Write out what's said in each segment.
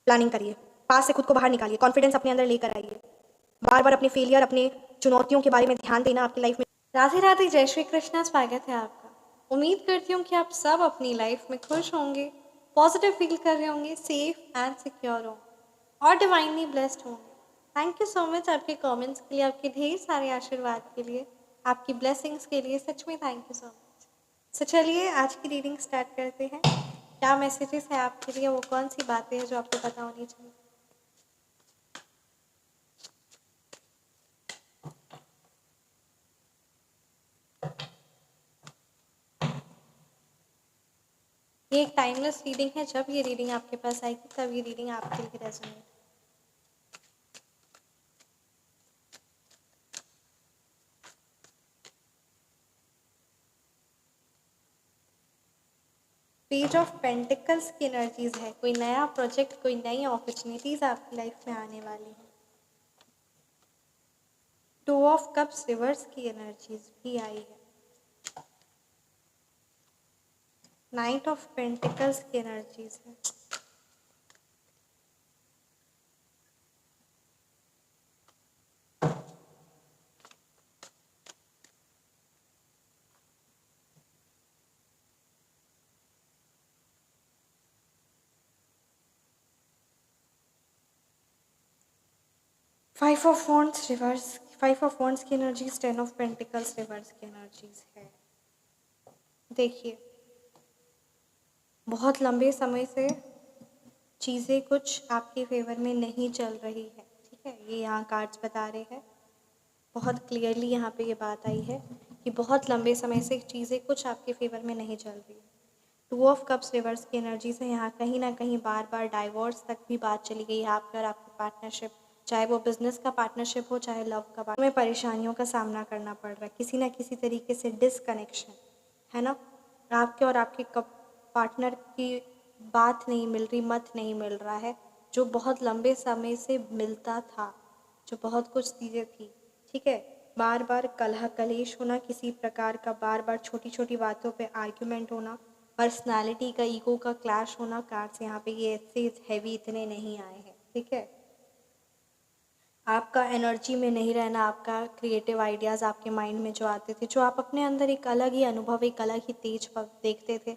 Planning करिए, पास से खुद को बाहर निकालिए, कॉन्फिडेंस अपने अंदर लेकर आइए, बार बार अपने फेलियर, अपने चुनौतियों के बारे में ध्यान देना आपकी लाइफ में। राधे राधे, जय श्री कृष्णा, स्वागत है आपका। उम्मीद करती हूँ कि आप सब अपनी लाइफ में खुश होंगे, पॉजिटिव फील कर रहे होंगे, सेफ एंड सिक्योर होंगे और डिवाइनली ब्लेस्ड होंगे। थैंक यू सो मच आपके कमेंट्स के लिए, आपके ढेर सारे आशीर्वाद के लिए, आपकी ब्लेसिंग्स के लिए, सच में थैंक यू सो मच। सो चलिए आज की रीडिंग स्टार्ट करते हैं। क्या मैसेजेस है आपके लिए, वो कौन सी बातें हैं जो आपको पता होनी चाहिए। ये एक टाइमलेस रीडिंग है, जब ये रीडिंग आपके पास आएगी तब ये रीडिंग आपके लिए रेजोनेट। पेज ऑफ पेंटिकल्स की एनर्जीज है, कोई नया प्रोजेक्ट, कोई नई अपॉर्चुनिटीज आपकी लाइफ में आने वाली है। टू ऑफ कप्स रिवर्स की एनर्जीज भी आई है। नाइट ऑफ पेंटिकल्स की एनर्जीज है। Five of wands reverse, five of wands की energies, ten of pentacles reverse की एनर्जीज है। देखिए, बहुत लंबे समय से चीज़ें कुछ आपके फेवर में नहीं चल रही है, ठीक है, ये यहाँ कार्ड्स बता रहे हैं, बहुत क्लियरली यहाँ पे ये बात आई है कि बहुत लंबे समय से चीज़ें कुछ आपके फेवर में नहीं चल रही है। टू ऑफ कप्स रिवर्स की एनर्जी से यहाँ कहीं ना कहीं बार बार डाइवोर्स तक भी बात चली गई है आपके और आपकी पार्टनरशिप, चाहे वो बिजनेस का पार्टनरशिप हो, चाहे लव का में परेशानियों का सामना करना पड़ रहा है, किसी ना किसी तरीके से डिसकनेक्शन है ना, आपके और आपके पार्टनर की बात नहीं मिल रही, मत नहीं मिल रहा है, जो बहुत लंबे समय से मिलता था, जो बहुत कुछ चीज़ें थी, ठीक है, बार बार कलह कलेश होना, किसी प्रकार का बार बार छोटी छोटी बातों पे आर्ग्यूमेंट होना, पर्सनालिटी का, ईगो का क्लैश होना। कार्ड्स यहाँ पे ये ऐसे हैवी इतने नहीं आए हैं, ठीक है, आपका एनर्जी में नहीं रहना, आपका क्रिएटिव आइडियाज़ आपके माइंड में जो आते थे, जो आप अपने अंदर एक अलग ही अनुभव, एक अलग ही तेज देखते थे,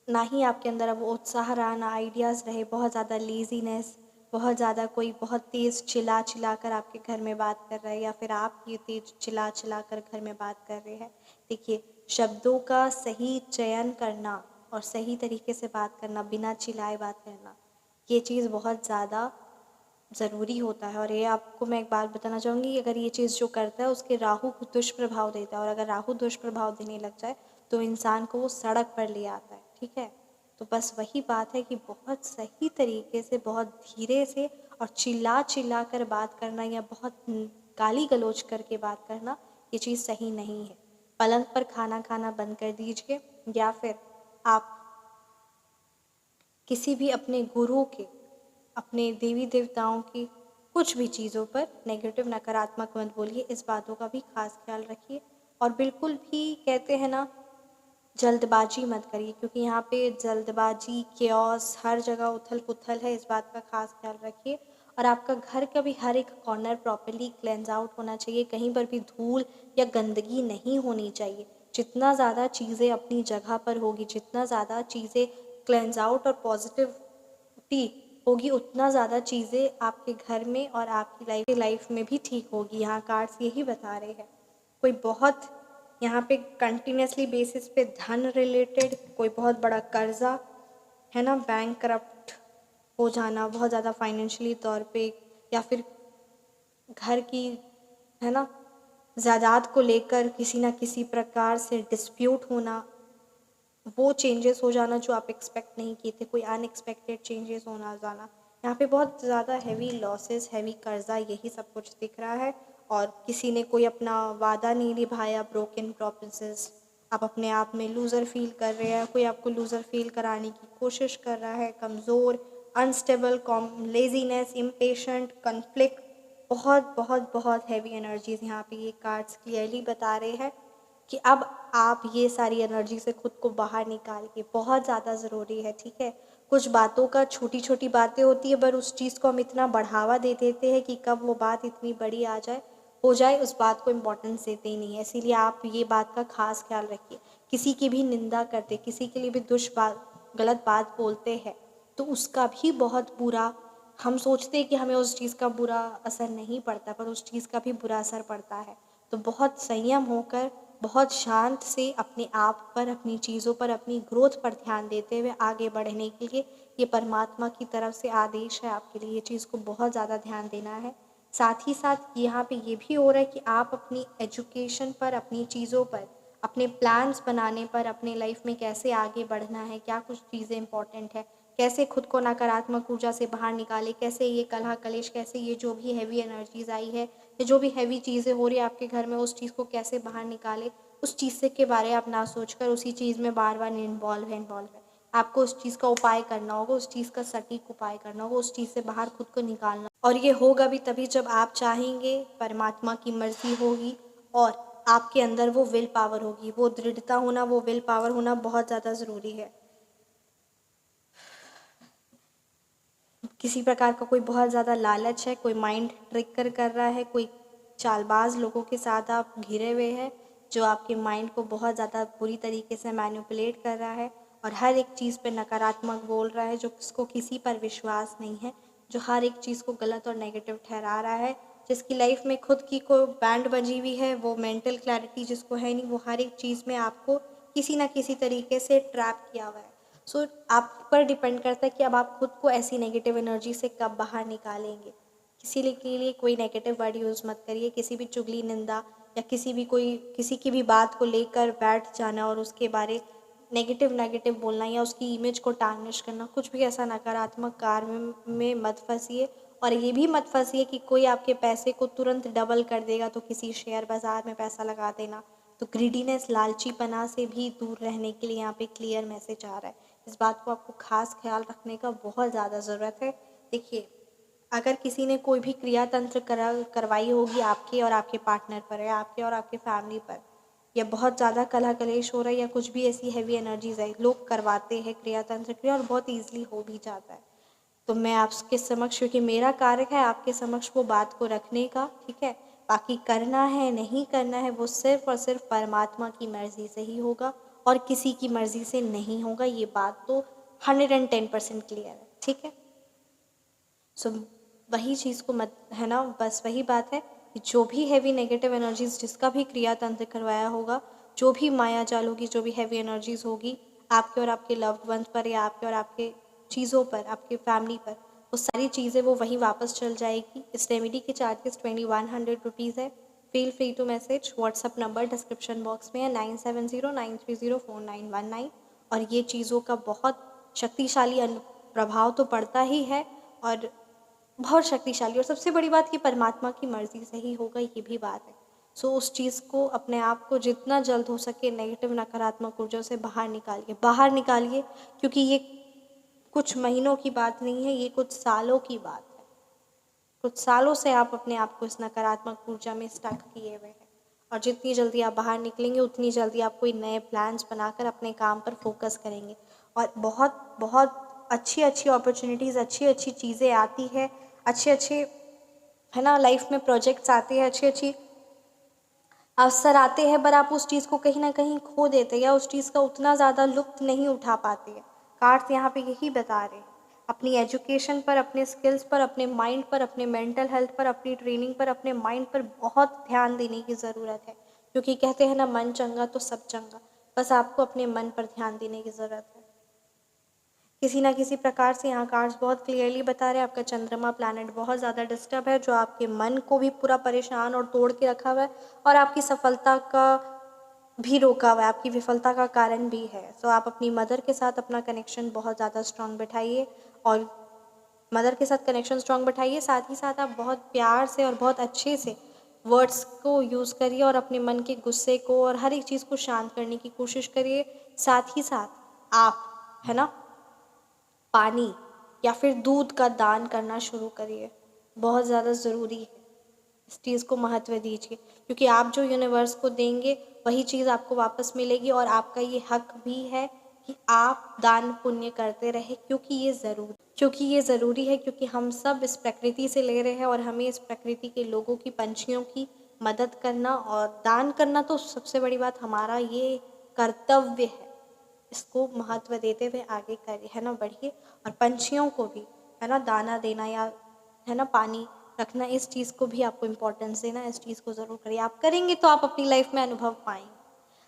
ना ही आपके अंदर अब वो उत्साह रहा, ना आइडियाज़ रहे, बहुत ज़्यादा लेजीनेस, बहुत ज़्यादा कोई बहुत तेज़ चिल्ला चिल्ला कर आपके घर में बात कर रहा है या फिर आप ये तेज चिल्ला चिल्ला कर घर में बात कर रहे हैं। देखिए, शब्दों का सही चयन करना और सही तरीके से बात करना, बिना चिल्लाए बात करना, ये चीज़ बहुत ज़्यादा ज़रूरी होता है। और ये आपको मैं एक बात बताना चाहूँगी, अगर ये चीज़ जो करता है उसके राहु को दुष्प्रभाव देता है, और अगर राहु दुष्प्रभाव देने लग जाए तो इंसान को वो सड़क पर ले आता है, ठीक है। तो बस वही बात है कि बहुत सही तरीके से, बहुत धीरे से और चिल्ला चिल्ला कर बात करना या बहुत गाली गलौज करके बात करना, ये चीज़ सही नहीं है। पलंग पर खाना खाना बंद कर दीजिए, या फिर आप किसी भी अपने गुरु के, अपने देवी देवताओं की कुछ भी चीज़ों पर नेगेटिव, नकारात्मक मत बोलिए, इस बातों का भी खास ख्याल रखिए। और बिल्कुल भी कहते हैं ना, जल्दबाजी मत करिए, क्योंकि यहाँ पे जल्दबाजी, क्योस, हर जगह उथल पुथल है, इस बात का खास ख्याल रखिए। और आपका घर का भी हर एक कॉर्नर प्रॉपर्ली क्लेंज आउट होना चाहिए, कहीं पर भी धूल या गंदगी नहीं होनी चाहिए। जितना ज़्यादा चीज़ें अपनी जगह पर होगी, जितना ज़्यादा चीज़ें क्लेंज आउट और पॉजिटिविटी होगी, उतना ज़्यादा चीज़ें आपके घर में और आपकी लाइफ में भी ठीक होगी। यहाँ कार्ड्स यही बता रहे हैं। कोई बहुत यहाँ पे कंटिन्यूसली बेसिस पे धन रिलेटेड कोई बहुत बड़ा कर्जा है ना, बैंक करप्ट हो जाना बहुत ज़्यादा फाइनेंशियली तौर पे, या फिर घर की है ना जायदाद को लेकर किसी ना किसी प्रकार से डिस्प्यूट होना, वो चेंजेस हो जाना जो आप एक्सपेक्ट नहीं किए थे, कोई अनएक्सपेक्टेड चेंजेस होना जाना, यहाँ पे बहुत ज़्यादा हैवी लॉसेस, हैवी कर्जा, यही सब कुछ दिख रहा है। और किसी ने कोई अपना वादा नहीं निभाया, ब्रोकन प्रॉमिसेस, आप अपने आप में लूज़र फील कर रहे हैं, कोई आपको लूज़र फील कराने की कोशिश कर रहा है, कमज़ोर, अनस्टेबल, लेजीनेस, इम्पेशेंट, कन्फ्लिक्ट, बहुत बहुत बहुत हैवी एनर्जीज यहाँ पे ये कार्ड्स क्लियरली बता रहे हैं कि अब आप ये सारी एनर्जी से खुद को बाहर निकालिए, बहुत ज़्यादा ज़रूरी है, ठीक है। कुछ बातों का, छोटी छोटी बातें होती है, पर उस चीज़ को हम इतना बढ़ावा दे देते हैं कि कब वो बात इतनी बड़ी आ जाए, हो जाए, उस बात को इम्पोर्टेंस देते ही नहीं है। इसीलिए आप ये बात का खास ख्याल रखिए। किसी की भी निंदा करते, किसी के लिए भी गलत बात बोलते हैं, तो उसका भी बहुत बुरा, हम सोचते हैं कि हमें उस चीज़ का बुरा असर नहीं पड़ता, पर उस चीज़ का भी बुरा असर पड़ता है। तो बहुत संयम होकर, बहुत शांत से अपने आप पर, अपनी चीज़ों पर, अपनी ग्रोथ पर ध्यान देते हुए आगे बढ़ने के लिए, ये परमात्मा की तरफ से आदेश है आपके लिए, ये चीज़ को बहुत ज़्यादा ध्यान देना है। साथ ही साथ यहाँ पे ये भी हो रहा है कि आप अपनी एजुकेशन पर, अपनी चीज़ों पर, अपने प्लान्स बनाने पर, अपने लाइफ में कैसे आगे बढ़ना है, क्या कुछ चीज़ें इंपॉर्टेंट है, कैसे खुद को नकारात्मक ऊर्जा से बाहर निकाले, कैसे ये कलह कलेश, कैसे ये जो भी हैवी एनर्जीज आई है, ये जो भी हैवी चीज़ें हो रही है आपके घर में, उस चीज़ को कैसे बाहर निकाले, उस चीज़ से के बारे में आप ना सोचकर उसी चीज़ में बार बार इन्वॉल्व है। आपको उस चीज़ का उपाय करना होगा, उस चीज़ का सटीक उपाय करना होगा, उस चीज़ से बाहर खुद को निकालना, और ये होगा भी तभी जब आप चाहेंगे, परमात्मा की मर्जी होगी, और आपके अंदर वो विल पावर होगी, वो दृढ़ता होना, वो विल पावर होना बहुत ज़्यादा ज़रूरी है। किसी प्रकार का कोई बहुत ज़्यादा लालच है, कोई माइंड ट्रिक कर रहा है, कोई चालबाज लोगों के साथ आप घिरे हुए हैं, जो आपके माइंड को बहुत ज़्यादा बुरी तरीके से मैनिपुलेट कर रहा है, और हर एक चीज़ पे नकारात्मक बोल रहा है, जो किसको किसी पर विश्वास नहीं है, जो हर एक चीज़ को गलत और नेगेटिव ठहरा रहा है, जिसकी लाइफ में खुद की को बैंड बजी हुई है, वो मेंटल क्लैरिटी जिसको है नहीं, वो हर एक चीज़ में आपको किसी ना किसी तरीके से ट्रैप किया हुआ है। सो आप पर डिपेंड करता है कि अब आप खुद को ऐसी नेगेटिव एनर्जी से कब बाहर निकालेंगे। किसी के लिए कोई नेगेटिव वर्ड यूज़ मत करिए, किसी भी चुगली, निंदा, या किसी की भी बात को लेकर बैठ जाना और उसके बारे नेगेटिव नेगेटिव बोलना, या उसकी इमेज को टार्निश करना, कुछ भी ऐसा नकारात्मक कार्य में मत फंसिए। और ये भी मत फंसिए कि कोई आपके पैसे को तुरंत डबल कर देगा तो किसी शेयर बाज़ार में पैसा लगा देना। तो ग्रीडीनेस, लालचीपना से भी दूर रहने के लिए यहाँ पे क्लियर मैसेज आ रहा है। इस बात को आपको खास ख्याल रखने का बहुत ज़्यादा ज़रूरत है। देखिए, अगर किसी ने कोई भी क्रिया तंत्र करवाई होगी आपके और आपके पार्टनर पर, या आपके और आपके फैमिली पर, या बहुत ज़्यादा कलह कलेश हो रहा है, या कुछ भी ऐसी हैवी एनर्जीज है, लोग करवाते हैं क्रिया तंत्र क्रिया, और बहुत ईजिली हो भी जाता है। तो मैं आपके समक्ष, क्योंकि मेरा कार्य है आपके समक्ष वो बात को रखने का, ठीक है। बाकी करना है नहीं करना है वो सिर्फ और सिर्फ परमात्मा की मर्जी से ही होगा, और किसी की मर्जी से नहीं होगा। ये बात तो 110% क्लियर है, ठीक है। सो वही चीज़ को मत, है ना, बस वही बात है कि जो भी हैवी नेगेटिव एनर्जीज, जिसका भी क्रिया तंत्र करवाया होगा, जो भी माया जाल होगी, जो भी हैवी एनर्जीज होगी आपके और आपके लव्ड वंस पर, या आपके और आपके चीज़ों पर, आपके फैमिली पर, वो सारी चीज़ें वो वहीं वापस चल जाएगी। इस रेमेडी के चार्जेस 2100 रुपीज़ है। Feel free to message, WhatsApp number description box में है 9709304919। और ये चीज़ों का बहुत शक्तिशाली प्रभाव तो पड़ता ही है, और बहुत शक्तिशाली, और सबसे बड़ी बात कि परमात्मा की मर्जी से ही होगा, ये भी बात है। सो उस चीज़ को, अपने आप को जितना जल्द हो सके नेगेटिव नकारात्मक ऊर्जा से बाहर निकालिए, क्योंकि ये कुछ महीनों की बात नहीं है, ये कुछ सालों की बात है। कुछ सालों से आप अपने आप को इस नकारात्मक ऊर्जा में स्टक किए हुए हैं, और जितनी जल्दी आप बाहर निकलेंगे, उतनी जल्दी आप कोई नए प्लान्स बनाकर अपने काम पर फोकस करेंगे, और बहुत बहुत अच्छी अच्छी अपॉर्चुनिटीज़, अच्छी अच्छी चीज़ें आती है, अच्छे अच्छे, है ना, लाइफ में प्रोजेक्ट्स आते हैं, अच्छी अच्छी अवसर आते हैं, पर आप उस चीज़ को कहीं ना कहीं खो देते हैं, या उस चीज़ का उतना ज़्यादा लुत्फ़ नहीं उठा पाते हैं। कार्ड्स यहाँ पे यही बता रहे हैं। अपनी एजुकेशन पर, अपने स्किल्स पर, अपने माइंड पर, अपने मेंटल हेल्थ पर, अपनी ट्रेनिंग पर, अपने माइंड पर बहुत ध्यान देने की ज़रूरत है, क्योंकि कहते हैं ना, मन चंगा तो सब चंगा। बस आपको अपने मन पर ध्यान देने की ज़रूरत है। किसी ना किसी प्रकार से यहाँ कार्ड्स बहुत क्लियरली बता रहे हैं, आपका चंद्रमा प्लैनेट बहुत ज़्यादा डिस्टर्ब है, जो आपके मन को भी पूरा परेशान और तोड़ के रखा हुआ है, और आपकी सफलता का भी रोका हुआ है, आपकी विफलता का कारण भी है। सो आप अपनी मदर के साथ अपना कनेक्शन बहुत ज़्यादा स्ट्रॉन्ग बैठाइए, और मदर के साथ कनेक्शन स्ट्रॉन्ग बैठाइए। साथ ही साथ आप बहुत प्यार से और बहुत अच्छे से वर्ड्स को यूज़ करिए, और अपने मन के गुस्से को और हर एक चीज़ को शांत करने की कोशिश करिए। साथ ही साथ आप, है ना, पानी या फिर दूध का दान करना शुरू करिए, बहुत ज़्यादा ज़रूरी है। इस चीज़ को महत्व दीजिए, क्योंकि आप जो यूनिवर्स को देंगे वही चीज़ आपको वापस मिलेगी, और आपका ये हक भी है कि आप दान पुण्य करते रहे, क्योंकि ये ज़रूरी है, क्योंकि हम सब इस प्रकृति से ले रहे हैं, और हमें इस प्रकृति के लोगों की, पंछियों की मदद करना और दान करना तो सबसे बड़ी बात हमारा ये कर्तव्य है। इसको महत्व देते हुए आगे करिए, है ना, बढ़िए। और पंछियों को भी, है ना, दाना देना या, है ना, पानी रखना, इस चीज़ को भी आपको इम्पोर्टेंस देना, इस चीज़ को ज़रूर करिए। आप करेंगे तो आप अपनी लाइफ में अनुभव पाएंगे।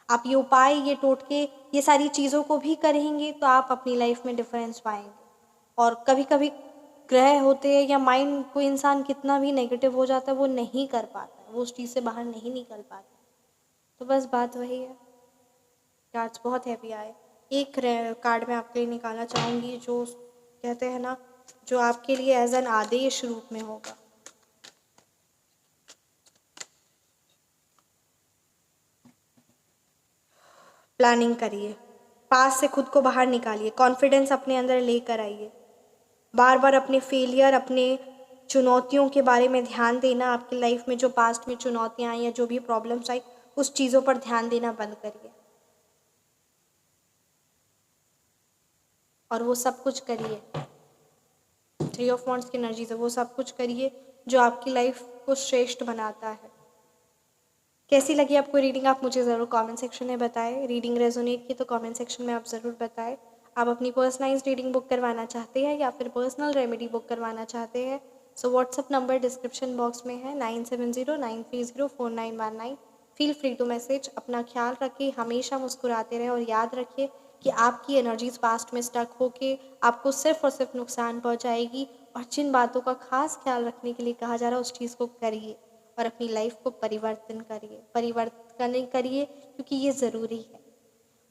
आप ये उपाय, ये टोटके, ये सारी चीज़ों को भी करेंगे तो आप अपनी लाइफ में डिफरेंस पाएंगे। और कभी कभी ग्रह होते हैं या माइंड, कोई इंसान कितना भी नेगेटिव हो जाता है वो नहीं कर पाता है, वो उस चीज़ से बाहर नहीं निकल पाता। तो बस बात वही है। कार्ड्स बहुत हैवी आए। एक कार्ड मैं आपके लिए निकालना चाहूँगी जो कहते हैं ना, जो आपके लिए एज एन आदेश रूप में होगा। प्लानिंग करिए, पास से खुद को बाहर निकालिए, कॉन्फिडेंस अपने अंदर लेकर आइए। बार बार अपने फेलियर, अपने चुनौतियों के बारे में ध्यान देना, आपकी लाइफ में जो पास्ट में चुनौतियाँ आई या जो भी प्रॉब्लम्स आई, उस चीज़ों पर ध्यान देना बंद करिए, और वो सब कुछ करिए। 3 ऑफ वांड्स की एनर्जी से वो सब कुछ करिए जो आपकी लाइफ को श्रेष्ठ बनाता है। कैसी लगी आपको रीडिंग, आप मुझे ज़रूर कमेंट सेक्शन में बताएं। रीडिंग रेजोनेट की तो कमेंट सेक्शन में आप ज़रूर बताएं। आप अपनी पर्सनलाइज्ड रीडिंग बुक करवाना चाहते हैं या फिर पर्सनल रेमेडी बुक करवाना चाहते हैं, so WhatsApp number description box में है 9709304919। Feel free to message. अपना ख्याल रखिए, हमेशा मुस्कुराते रहें, और याद रखिए कि आपकी एनर्जीज पास्ट में स्टक होके आपको सिर्फ और सिर्फ नुकसान पहुंचाएगी। और जिन बातों का खास ख्याल रखने के लिए कहा जा रहा है उस चीज़ को करिए, और अपनी लाइफ को परिवर्तन करिए, क्योंकि ये ज़रूरी है।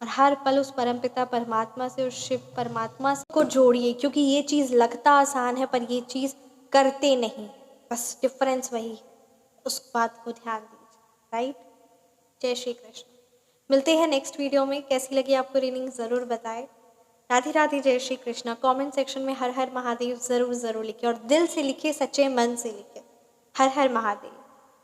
और हर पल उस परमपिता परमात्मा से, उस शिव परमात्मा से को जोड़िए, क्योंकि ये चीज़ लगता आसान है पर ये चीज़ करते नहीं, बस डिफरेंस वही है। उस बात को ध्यान दीजिए, राइट। जय श्री कृष्ण। मिलते हैं नेक्स्ट वीडियो में। कैसी लगी आपको रीडिंग ज़रूर बताएं। राधे राधे, जय श्री कृष्ण। कमेंट सेक्शन में हर हर महादेव ज़रूर लिखे, और दिल से लिखे, सच्चे मन से लिखे। हर हर महादेव।